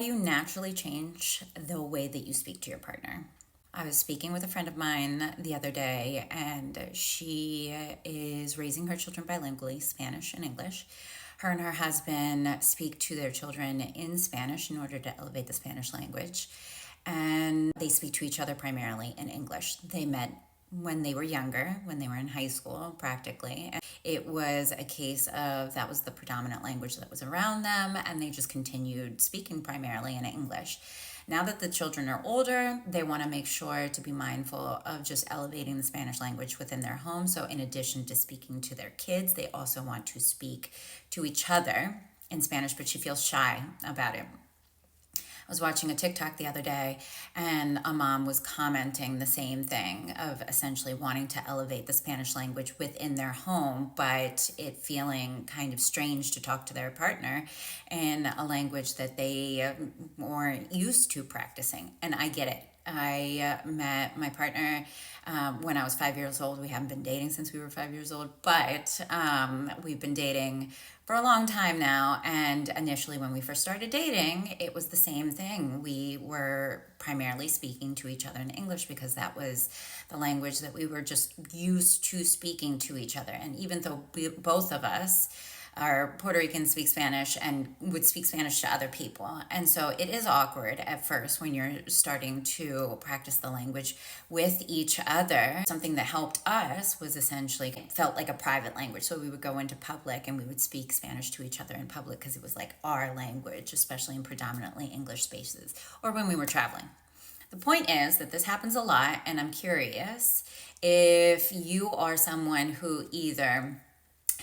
You naturally change the way that you speak to your partner. I was speaking with a friend of mine the other day, and she is raising her children bilingually, Spanish and English. Her and her husband speak to their children in Spanish in order to elevate the Spanish language, and they speak to each other primarily in English. They met when they were younger, when they were in high school, practically. And it was a case of that was the predominant language that was around them, and they just continued speaking primarily in English. Now that the children are older, they want to make sure to be mindful of just elevating the Spanish language within their home. So, in addition to speaking to their kids, they also want to speak to each other in Spanish, but she feels shy about it. I was watching a TikTok the other day, and a mom was commenting the same thing of essentially wanting to elevate the Spanish language within their home, but it feeling kind of strange to talk to their partner in a language that they weren't used to practicing. And I get it. I met my partner when I was 5 years old. We haven't been dating since we were 5 years old, but we've been dating for a long time now. And initially, when we first started dating, it was the same thing. We were primarily speaking to each other in English because that was the language that we were just used to speaking to each other. And even though both of us are Puerto Ricans, speak Spanish and would speak Spanish to other people. And so it is awkward at first when you're starting to practice the language with each other. Something that helped us was essentially it felt like a private language. So we would go into public and we would speak Spanish to each other in public because it was like our language, especially in predominantly English spaces or when we were traveling. The point is that this happens a lot, and I'm curious if you are someone who either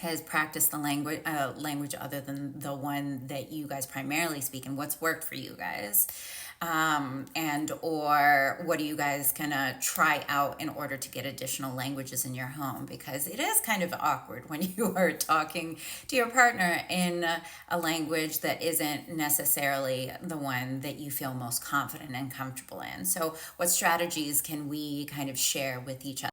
has practiced the language other than the one that you guys primarily speak, and what's worked for you guys, and or what are you guys gonna try out in order to get additional languages in your home, because it is kind of awkward when you are talking to your partner in a language that isn't necessarily the one that you feel most confident and comfortable in. So what strategies can we kind of share with each other?